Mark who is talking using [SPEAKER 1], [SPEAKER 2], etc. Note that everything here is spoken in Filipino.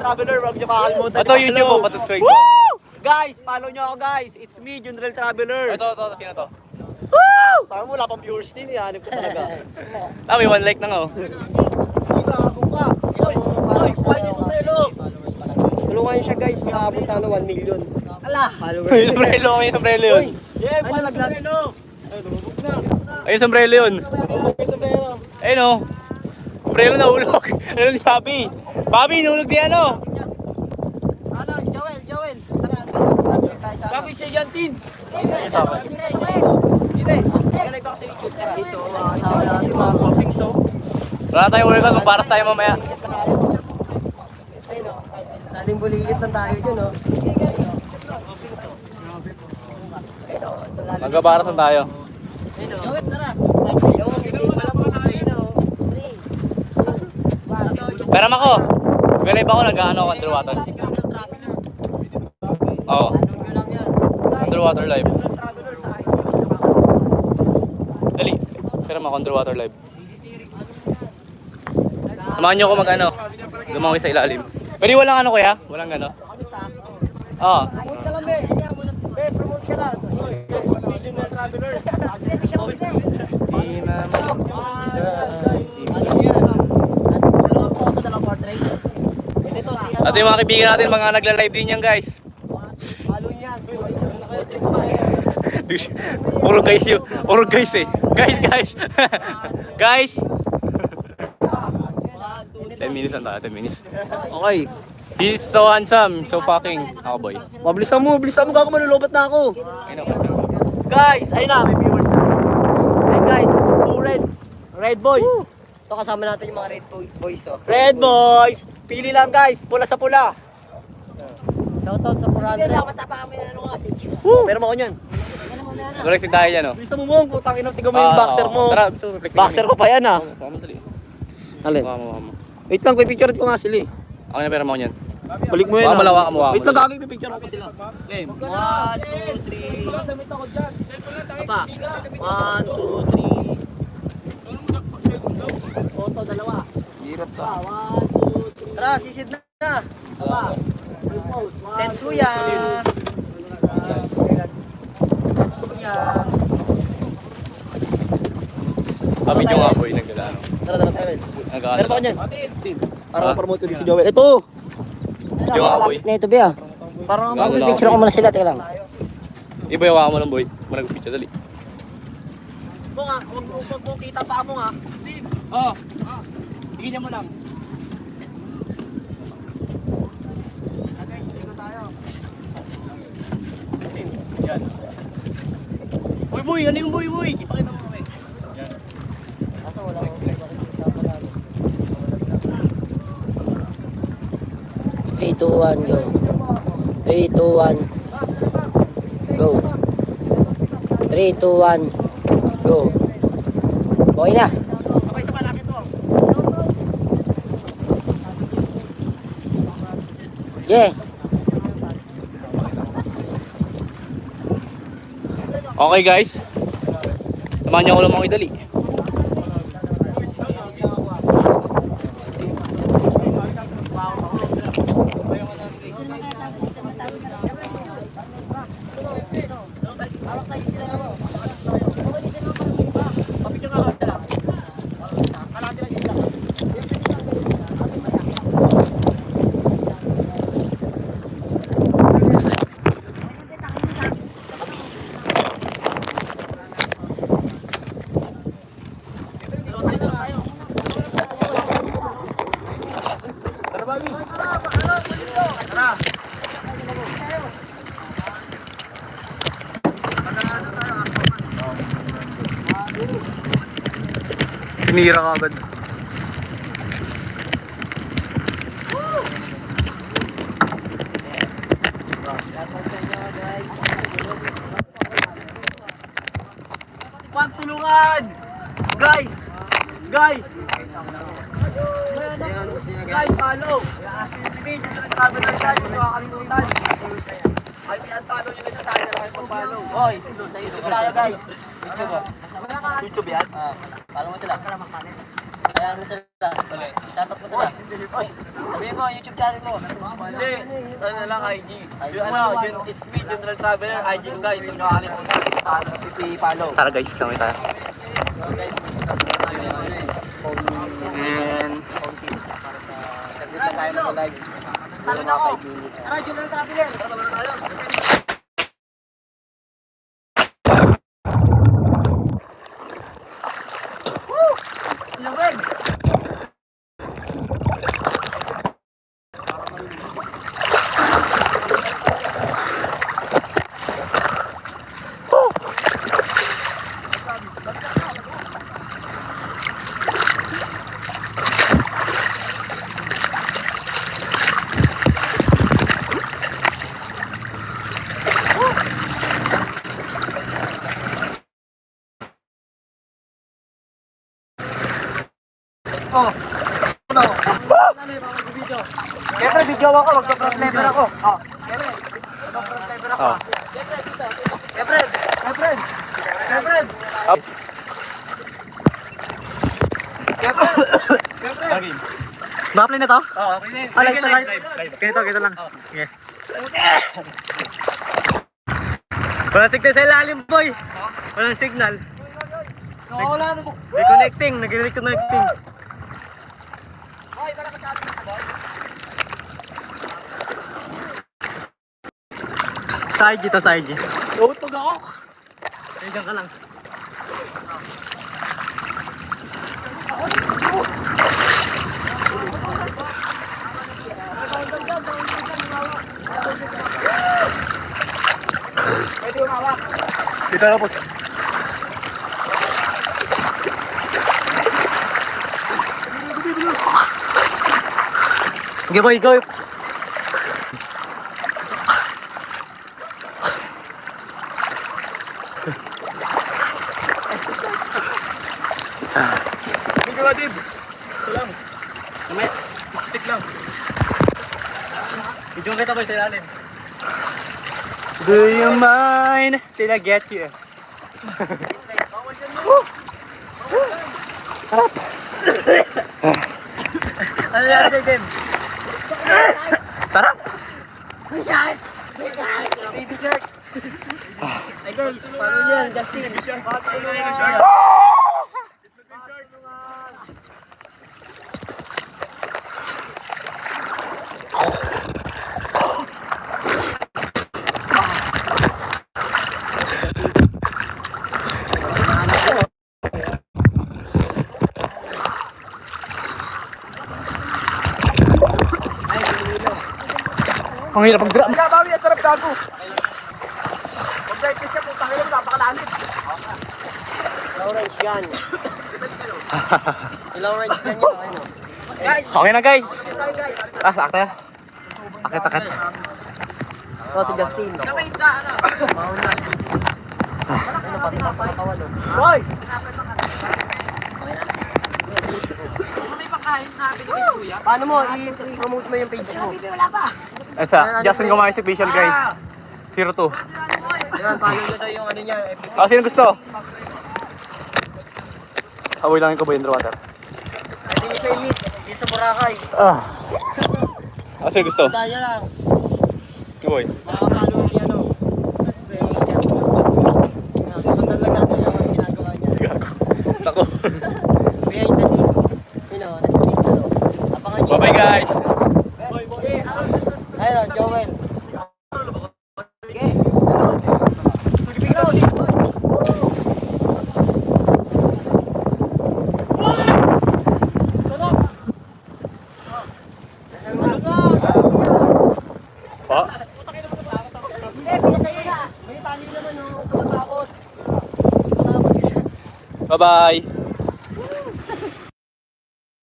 [SPEAKER 1] Traveler, huwag niyo kakalimutan.
[SPEAKER 2] Ito YouTube po, pa-subscribe ko.
[SPEAKER 1] Guys, follow niyo ako guys. It's me, Junrel Traveler.
[SPEAKER 2] Ito, sino to?
[SPEAKER 1] Woo! Parang wala pang viewers din, hanip ko talaga.
[SPEAKER 2] May 1 like na nga oh.
[SPEAKER 1] Oy, kuha niyo yung sombrero. Tulungan niyo siya guys, makaabot na 1 million. Ala!
[SPEAKER 2] May sombrero, may sombrero yun.
[SPEAKER 1] Yeah, ano sombrero?
[SPEAKER 2] Ayun, sombrero yun. Ayun oh. Sombrero na ulog. Ano ni Bobby? Bobby, nulog di ano?
[SPEAKER 1] Ano, Joel. Tara, bagay siya yan, Tin. Hindi, nag-live ako sa YouTube. So, asawa natin mga coping so.
[SPEAKER 2] Wala tayong workout, magparas tayo mamaya.
[SPEAKER 1] Ayun o, saling bulilit lang tayo dyan o.
[SPEAKER 2] Magpaparasan tayo.
[SPEAKER 1] Joel, tara.
[SPEAKER 2] Pero ako, mag-live ako, nag-ano ako underwater. Oo. Underwater live. Dali, pero ako underwater live. Samahan nyo ako mag-ano, lumangoy sa ilalim. Pero walang ano kuya? Walang ano? Oo.
[SPEAKER 1] Promote ka lang, be. Be, promote ka lang.
[SPEAKER 2] At yung mga kaibigan natin, mga nagla-live din yan guys.
[SPEAKER 1] Follow niya.
[SPEAKER 2] Puro guys yun. Puro guys eh. Guys. Guys. 10 minutes lang tayo, 10 minutes.
[SPEAKER 1] Okay.
[SPEAKER 2] He's so handsome, so fucking ako boy.
[SPEAKER 1] Mabilisan mo, gago, manulobat na ako.
[SPEAKER 2] Ayun.
[SPEAKER 1] Guys, ayun na, may viewers na. Ayun guys, 2 reds. Red boys. Ito kasama natin yung mga red boys oh. Red boys! Pili lang guys, pula sa pula. Shoutout sa 400. Pero mo ako niyan.
[SPEAKER 2] Flexing tayo dyan oh.
[SPEAKER 1] Bisa mo mong, putang ina, tingnan mo yung boxer mo.
[SPEAKER 2] Tara,
[SPEAKER 1] Boxer ko pa yan ah. Alin?
[SPEAKER 2] Mukha mo.
[SPEAKER 1] Wait lang, pipicture ko nga sila eh.
[SPEAKER 2] Ako na pera mo yan.
[SPEAKER 1] Balik mo yan.
[SPEAKER 2] Baka malawa ka mukha mo.
[SPEAKER 1] Wait lang, gagawin pipicture ko pa sila. Game. 1, 2, 3. Apa? 1, 2, 3. Photo, dalawa.
[SPEAKER 2] Hirap to.
[SPEAKER 1] 1, 2, 3. Tara, sisid na. Apa? Tetsuya. Tetsuya.
[SPEAKER 2] Kami yung nga boy, nagdala ano.
[SPEAKER 1] Tara, tayo.
[SPEAKER 2] Nag-ano.
[SPEAKER 1] Meron pa ko niyan. Para ma-promote ko din si Joel. Ito!
[SPEAKER 2] Yung nga boy.
[SPEAKER 3] Na ito ba?
[SPEAKER 1] Para
[SPEAKER 2] Bago lang.
[SPEAKER 3] Picture ko muna sila, teka lang.
[SPEAKER 2] Iba yung waka mo lang boy. Manag-picture dali.
[SPEAKER 1] mo nga, huwag mo kita pa mo nga. Steve!
[SPEAKER 2] Oh! Tignan mo lang.
[SPEAKER 1] Guys, ligo tayo.
[SPEAKER 2] Yan. Boy boy! Ano yung boy boy? Ipakita mo kami. Yan.
[SPEAKER 1] Kaso wala ko.
[SPEAKER 3] 3, 2, 1, go. 3, 2, 1, go. 3, 2, 1, go. Okay na.
[SPEAKER 1] Okay, sa malaki to.
[SPEAKER 3] Yeah.
[SPEAKER 2] Okay guys. Samahan niyo ako lumangoy dali. Sinira ka agad.
[SPEAKER 1] Pagtulungan! Guys! Guys! Guys, follow! Hindi, dito nagkabit ang tayo, hindi makakalimutan. Ay, pinag-follow nyo na tayo, na pag-follow. Hoy, sa YouTube tayo guys. YouTube ba? YouTube yan? Follow mo sila. Kaya ano sila? Shoutout mo sila. Sabihin mo, YouTube channel mo.
[SPEAKER 2] Hindi, ano na lang, IG. It's me, General Traveler, IG ko guys. Yung nakakalimutan, follow. Tara guys, kami tayo.
[SPEAKER 1] So guys,
[SPEAKER 2] And...
[SPEAKER 1] saglit lang tayo mag-live. Tara na ako. Tara, General Traveler. Tara na tayo. Oh. Ano? Siyempre, video ako. Magpa-front lever ako. Oh. Siyempre. Magpa-front lever ako. Siyempre. Siyempre. Siyempre. Siyempre.
[SPEAKER 2] Na-apply na to?
[SPEAKER 1] Oo, okay na yun.
[SPEAKER 2] Live. Ganito lang. Okay. Walang signal sa ilalim, boy. Walang signal.
[SPEAKER 1] Wala na po.
[SPEAKER 2] Reconnecting. Nag-reconnecting.
[SPEAKER 1] Hoy, wala ka sa atin ka doon.
[SPEAKER 2] Sa IG to, sa IG.
[SPEAKER 1] Tutog ako.
[SPEAKER 2] Diyan ka lang.
[SPEAKER 1] Pwede umawak.
[SPEAKER 2] Dito na po. Sige boy, go. Sige ba, Dib? Salam.
[SPEAKER 1] Mamaya.
[SPEAKER 2] Tik lang. Video kita boy sa ilalim. Do you mind? Did I get you? Ano yan sa Dim? Tara!
[SPEAKER 1] Baby shark. Ay guys, paano yan? Justin. Baby shark.
[SPEAKER 2] Ang hirap mag-drum.
[SPEAKER 1] Bawi, ang sarap gago. Mag-drive ka siya, putang ina mo, napakalalim. Ilang range yan? Ilang range yan yun? Ano? Guys!
[SPEAKER 2] Okay na guys.
[SPEAKER 1] Tayo guys!
[SPEAKER 2] Akit tayo. Akit.
[SPEAKER 1] Ito si Justin. Kapay isda, ano? Mauna. Ano pa, pinapakawan, no? Hoy! Paano mo i-promote mo yung page mo?
[SPEAKER 2] Asa, Justin Gomez official guys. 02.
[SPEAKER 1] Yan, follow nyo na yung ano niya.
[SPEAKER 2] Sino gusto? Awoy lang yung kaboy underwater.
[SPEAKER 1] Pwede nyo siya i-meet. Dito sa Boracay.
[SPEAKER 2] Sino gusto?
[SPEAKER 1] Tayo lang.
[SPEAKER 2] Kaboy.
[SPEAKER 1] Makakapalo niya, no? Susundan lang natin yung ginagawa niya.
[SPEAKER 2] Gago. Tako.
[SPEAKER 1] Behind the scene. You know, nag-video. Abangan nyo.
[SPEAKER 2] Bye-bye guys.
[SPEAKER 1] Ayun, Joel. Sige.
[SPEAKER 2] Pa?
[SPEAKER 1] May tali naman, no? Tumatakot.
[SPEAKER 2] Bye-bye.